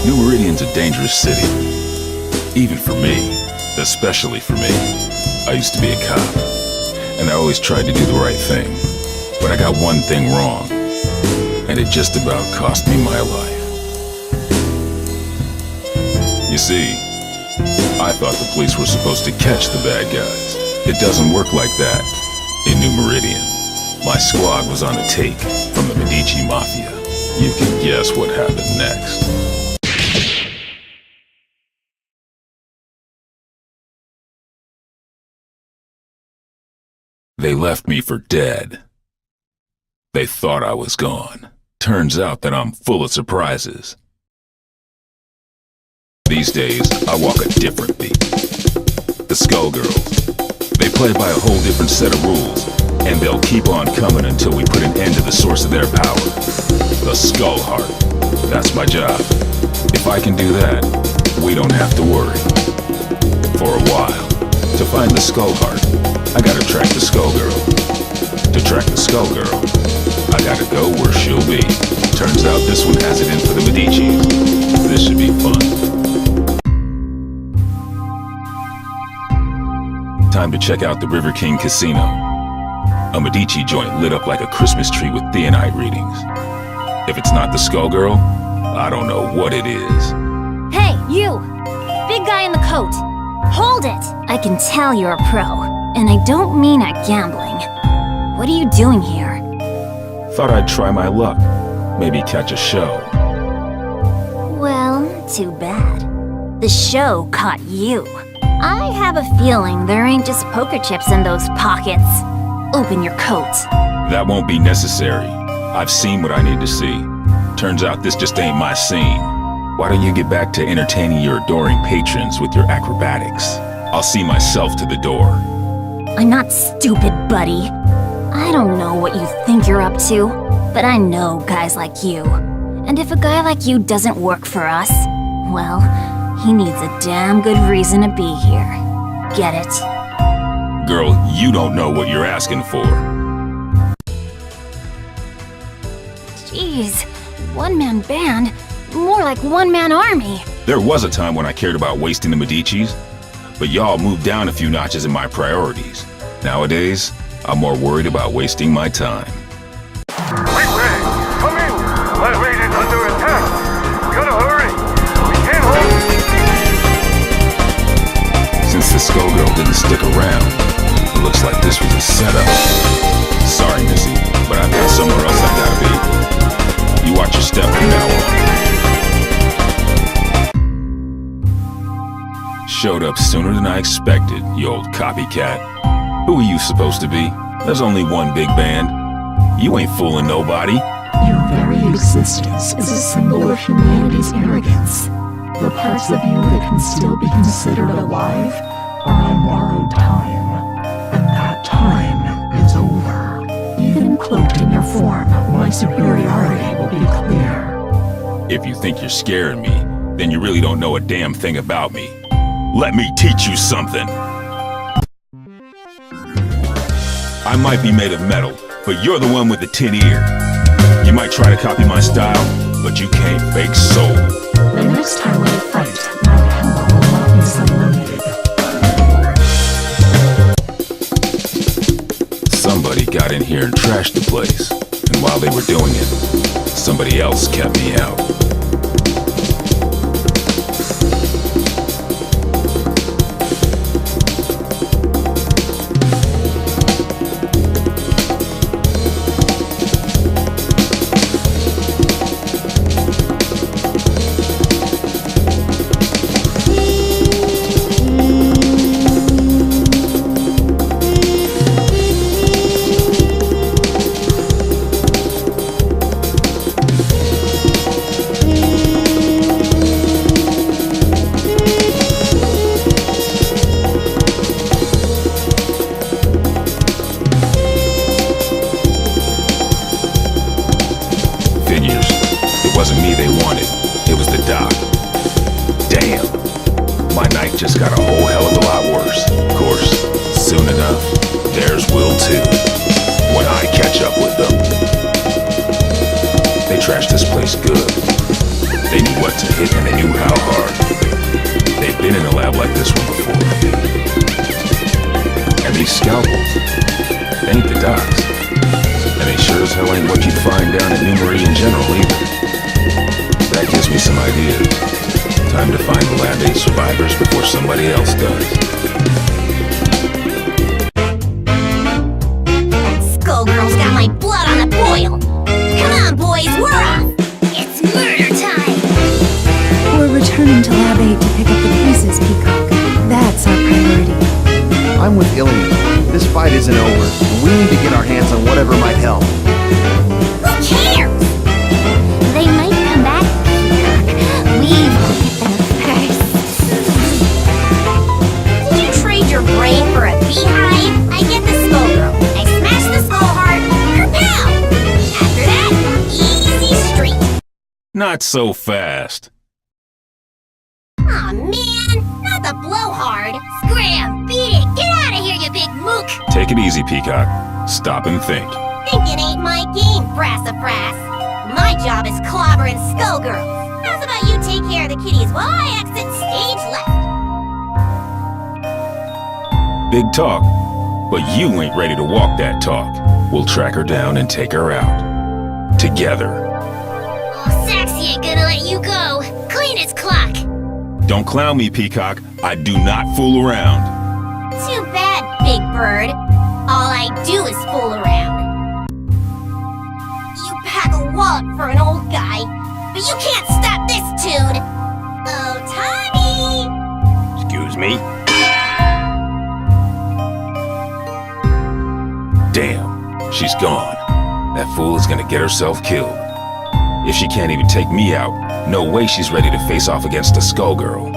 New Meridian's a dangerous city. Even for me. Especially for me. I used to be a cop. And I always tried to do the right thing. But I got one thing wrong. And it just about cost me my life. You see, I thought the police were supposed to catch the bad guys. It doesn't work like that in New Meridian. My squad was on a take from the Medici Mafia. You can guess what happened next. They left me for dead. They thought I was gone. Turns out that I'm full of surprises. These days, I walk a different beat. The SkullGirls. They play by a whole different set of rules, and they'll keep on coming until we put an end to the source of their power. The Skull Heart. That's my job. If I can do that, we don't have to worry. For a while. To find the Skull Heart, I gotta track the SkullGirl. To track the SkullGirl, I gotta go where she'll be. Turns out this one has it in for the Medicis. This should be fun. Time to check out the River King Casino. A Medici joint lit up like a Christmas tree with theonite readings. If it's not the SkullGirl, I don't know what it is. Hey, you! Big guy in the coat! Hold it! I can tell you're a pro, and I don't mean at gambling. What are you doing here? Thought I'd try my luck. Maybe catch a show. Well, too bad. The show caught you. I have a feeling there ain't just poker chips in those pockets. Open your coat. That won't be necessary. I've seen what I need to see. Turns out this just ain't my scene. Why don't you get back to entertaining your adoring patrons with your acrobatics? I'll see myself to the door. I'm not stupid, buddy. I don't know what you think you're up to, but I know guys like you. And if a guy like you doesn't work for us, well, he needs a damn good reason to be here. Get it? Girl, you don't know what you're asking for. Jeez, one-man band? More like one-man army. There was a time when I cared about wasting the Medicis, but y'all moved down a few notches in my priorities. Nowadays, I'm more worried about wasting my time. Wait, come in! My raid is under attack! Gotta hurry! We can't hold... Since the SkullGirl didn't stick around, it looks like this was a setup. Sorry, Missy, but I've got somewhere else I gotta be. You watch your step from now on. Showed up sooner than I expected, you old copycat. Who are you supposed to be? There's only one big band. You ain't fooling nobody. Your very existence is a symbol of humanity's arrogance. The parts of you that can still be considered alive are on borrowed time. And that time is over. Even cloaked in your form, my superiority will be clear. If you think you're scaring me, then you really don't know a damn thing about me. Let me teach you something. I might be made of metal, but you're the one with the tin ear. You might try to copy my style, but you can't fake soul. The next time we fight, my power will not be so limited. Somebody got in here and trashed the place, and while they were doing it, somebody else kept me out. It wasn't me they wanted, it was the doc. Damn, my night just got a whole hell of a lot worse. Of course, soon enough, theirs will too, when I catch up with them. They trashed this place good. They knew what to hit and they knew how hard. They've been in a lab like this one before. And these scalpels, they ain't the docs. And they sure as hell ain't what you'd find down at New Marie in general either. That gives me some ideas. Time to find the Lab 8 survivors before somebody else does. SkullGirls got my blood on the boil. Come on, boys, we're off. It's murder time. We're returning to Lab 8 to pick up the pieces, Peacock. That's our priority. I'm with Ilian. This fight isn't over. We need to get our hands on whatever might help. Who cares? They might come back, Peacock. We've hit them first. Did you trade your brain for a beehive? I get the SkullGirl. I smash the skull heart. Kapow! After that, easy street. Not so fast. Aw, man. Not the blowhard. Scram, beat it. Get out of here, you big mook. Take it easy, Peacock. Stop and think. Thinking ain't my game, Brassafrass. My job is clobbering SkullGirls. How's about you take care of the kitties while I exit stage left? Big talk, but you ain't ready to walk that talk. We'll track her down and take her out. Together. Oh, Saxy ain't gonna let you go. Clean its clock. Don't clown me, Peacock. I do not fool around. Too bad, Big Bird. All I do is fool around. You pack a wallet for an old guy, but you can't stop this tune. Oh, Tommy! Excuse me? Damn, she's gone. That fool is gonna get herself killed. If she can't even take me out, no way she's ready to face off against a SkullGirl.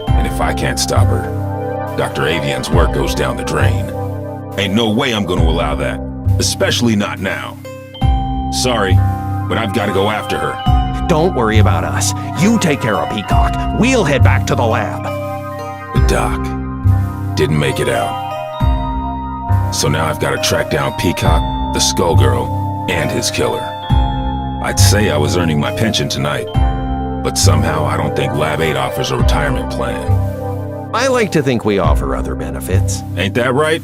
And if I can't stop her, Dr. Avian's work goes down the drain. Ain't no way I'm gonna allow that. Especially not now. Sorry, but I've gotta go after her. Don't worry about us. You take care of Peacock. We'll head back to the lab. The doc didn't make it out. So now I've gotta track down Peacock, the SkullGirl, and his killer. I'd say I was earning my pension tonight, but somehow I don't think Lab 8 offers a retirement plan. I like to think we offer other benefits. Ain't that right?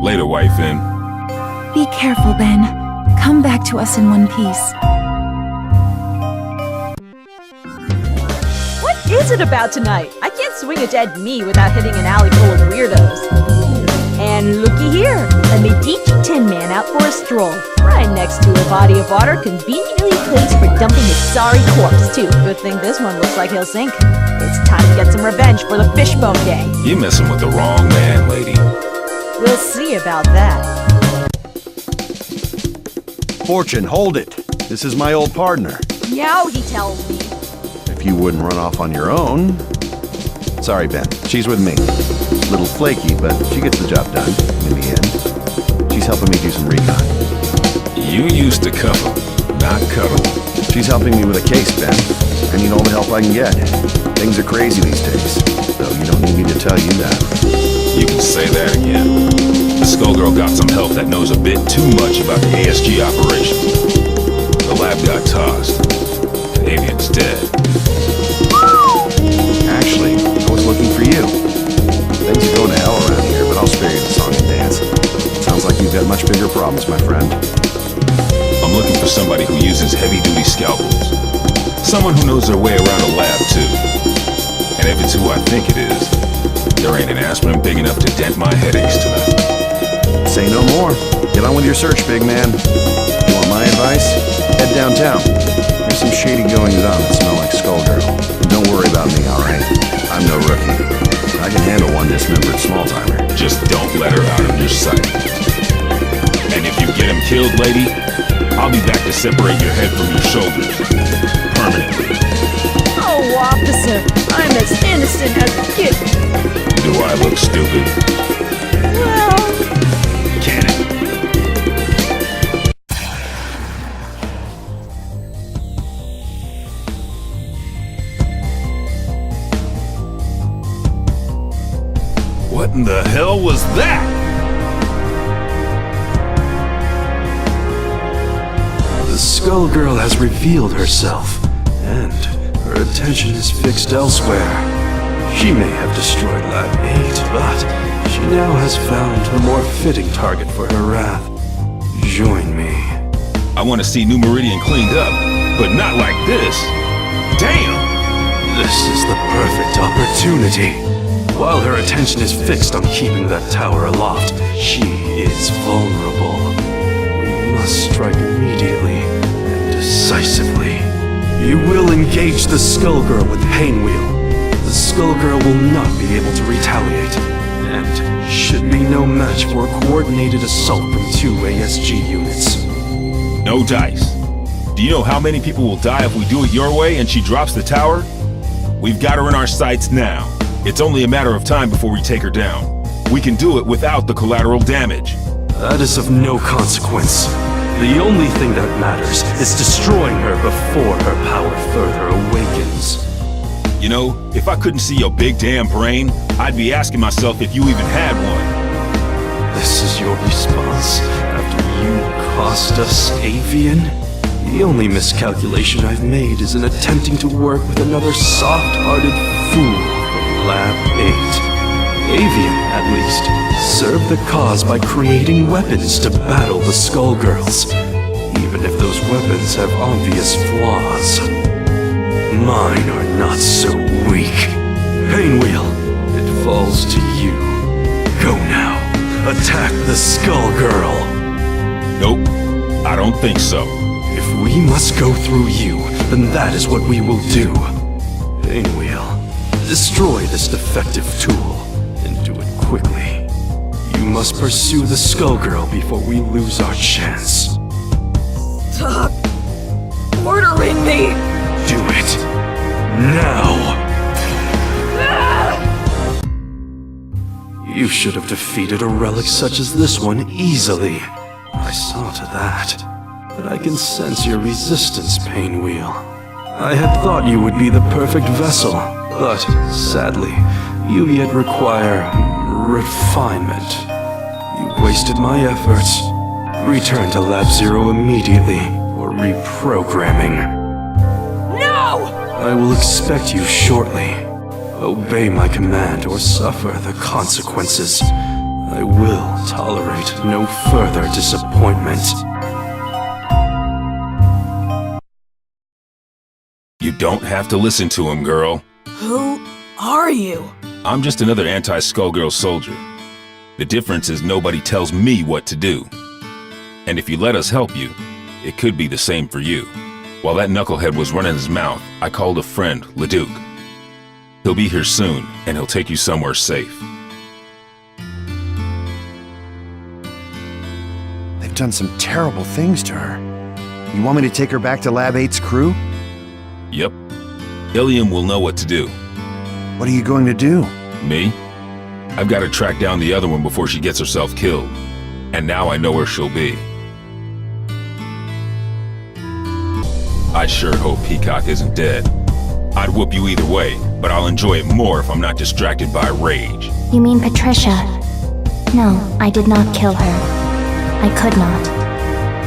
Later, wifin. Be careful, Ben. Come back to us in one piece. What is it about tonight? I can't swing a dead me without hitting an alley full of weirdos. And looky here, a Medici Tin Man out for a stroll. Right next to a body of water conveniently placed for dumping his sorry corpse, too. Good thing this one looks like he'll sink. It's time to get some revenge for the Fishbone Gang. You're messing with the wrong man, lady. We'll see about that. Fortune, hold it. This is my old partner. Meow, he tells me. If you wouldn't run off on your own... Sorry, Ben. She's with me. Little flaky, but she gets the job done, in the end. She's helping me do some recon. You used to cuff him, not cuddle. She's helping me with a case, Ben. I need all the help I can get. Things are crazy these days, so you don't need me to tell you that. You can say that again. The SkullGirl got some help that knows a bit too much about the ASG operation. The lab got tossed. Avian's dead. Actually, I was looking for you. Things are going to hell around here, but I'll spare you the song and dance. Sounds like you've got much bigger problems, my friend. I'm looking for somebody who uses heavy-duty scalpels. Someone who knows their way around a lab, too. And if it's who I think it is, there ain't an aspirin big enough to dent my headaches tonight. Say no more. Get on with your search, big man. You want my advice? Head downtown. There's some shady goings-on that smell like SkullGirl. And don't worry about me, alright? I'm no rookie. I can handle one dismembered small-timer. Just don't let her out of your sight. And if you get him killed, lady, I'll be back to separate your head from your shoulders. Permanently. Oh, officer, I'm as innocent as a kid. Do I look stupid? Well... Can it? What in the hell was that? The SkullGirl has revealed herself, attention is fixed elsewhere. She may have destroyed Lab 8, but she now has found a more fitting target for her wrath. Join me. I want to see New Meridian cleaned up, but not like this. Damn! This is the perfect opportunity. While her attention is fixed on keeping that tower aloft, she is vulnerable. We must strike immediately and decisively. You will engage the SkullGirl with Painwheel. The SkullGirl will not be able to retaliate, and should be no match for a coordinated assault from 2 ASG units. No dice. Do you know how many people will die if we do it your way and she drops the tower? We've got her in our sights now. It's only a matter of time before we take her down. We can do it without the collateral damage. That is of no consequence. The only thing that matters is destroying her before her power further awakens. You know, if I couldn't see your big damn brain, I'd be asking myself if you even had one. This is your response after you cost us Avian? The only miscalculation I've made is in attempting to work with another soft-hearted fool from Lab 8. Avian, at least, served the cause by creating weapons to battle the SkullGirls, even if those weapons have obvious flaws. Mine are not so weak. Painwheel, it falls to you. Go now. Attack the SkullGirl. Nope, I don't think so. If we must go through you, then that is what we will do. Painwheel, destroy this defective tool, and do it quickly. You must pursue the SkullGirl before we lose our chance. Stop ordering me! Do it. Now! You should have defeated a relic such as this one easily. I saw to that. But I can sense your resistance, Painwheel. I had thought you would be the perfect vessel, but sadly, you yet require refinement. You wasted my efforts. Return to Lab Zero immediately for reprogramming. No! I will expect you shortly. Obey my command or suffer the consequences. I will tolerate no further disappointment. You don't have to listen to him, girl. Who are you? I'm just another anti-SkullGirl soldier. The difference is nobody tells me what to do. And if you let us help you, it could be the same for you. While that knucklehead was running his mouth, I called a friend, Leduc. He'll be here soon, and he'll take you somewhere safe. They've done some terrible things to her. You want me to take her back to Lab 8's crew? Yep. Ilium will know what to do. What are you going to do? Me? I've got to track down the other one before she gets herself killed. And now I know where she'll be. I sure hope Peacock isn't dead. I'd whoop you either way, but I'll enjoy it more if I'm not distracted by rage. You mean Patricia? No, I did not kill her. I could not.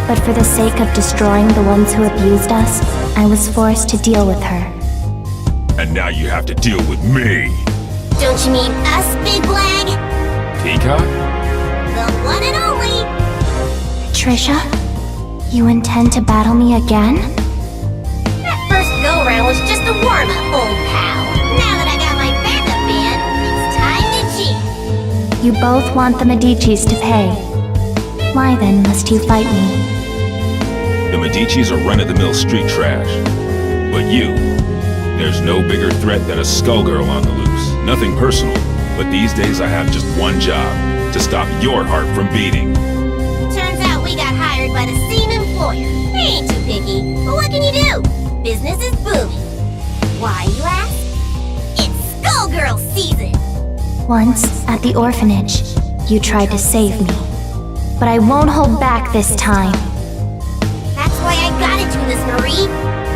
But for the sake of destroying the ones who abused us, I was forced to deal with her. And now you have to deal with me. Don't you mean us, Big Leg? Peacock? The one and only! Patricia? You intend to battle me again? That first go-round was just a warm-up, old pal. Now that I got my backup band, it's time to cheat. You both want the Medicis to pay. Why then must you fight me? The Medicis are run-of-the-mill street trash. But you, there's no bigger threat than a SkullGirl on the loose. Nothing personal, but these days I have just one job, to stop your heart from beating. Turns out we got hired by the same employer. They ain't too picky, but what can you do? Business is booming. Why, you ask? It's SkullGirl season! Once, at the orphanage, you tried to save me. But I won't hold back this time. That's why I got into this, Marie.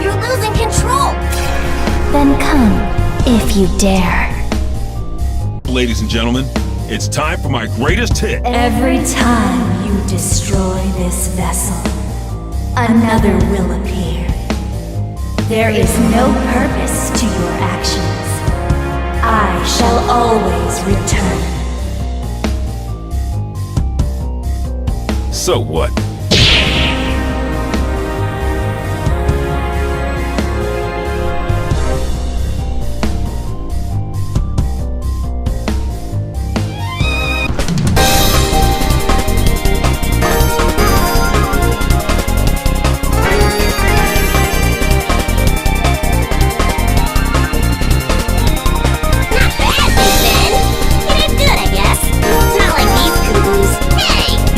You're losing control. Then come, if you dare. Ladies and gentlemen, it's time for my greatest hit. Every time you destroy this vessel, another will appear. There is no purpose answers to your actions. I shall always return. So what?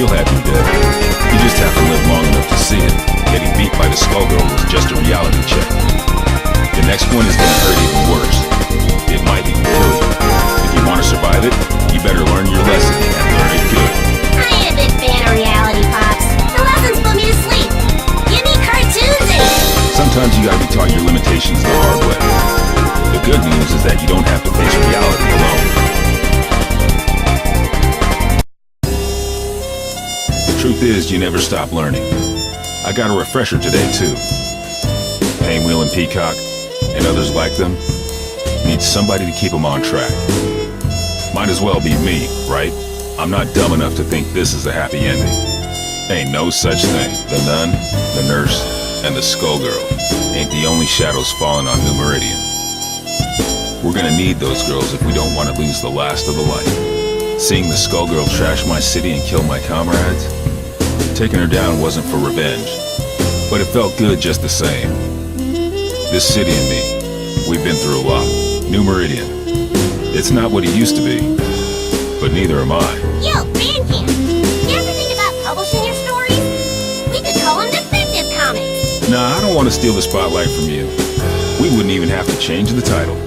You'll have your day. You just have to live long enough to see it. Getting beat by the SkullGirl was just a reality check. The next one is gonna hurt even worse. It might even kill you. If you want to survive it, you better learn your lesson and learn it good. I ain't a big fan of reality, Pops. The lessons put me to sleep. Give me cartoons and... Sometimes you gotta be taught your limitations the hard way. The good news is that you don't have to face reality alone. Truth is, you never stop learning. I got a refresher today, too. Painwheel and Peacock, and others like them, need somebody to keep them on track. Might as well be me, right? I'm not dumb enough to think this is a happy ending. Ain't no such thing. The nun, the nurse, and the SkullGirl ain't the only shadows falling on New Meridian. We're gonna need those girls if we don't want to lose the last of the light. Seeing the SkullGirl trash my city and kill my comrades? Taking her down wasn't for revenge, but it felt good just the same. This city and me, we've been through a lot. New Meridian, it's not what it used to be, but neither am I. Yo, Bandcamp, you ever think about publishing your stories? We could call them Defective Comics. Nah, I don't want to steal the spotlight from you. We wouldn't even have to change the title.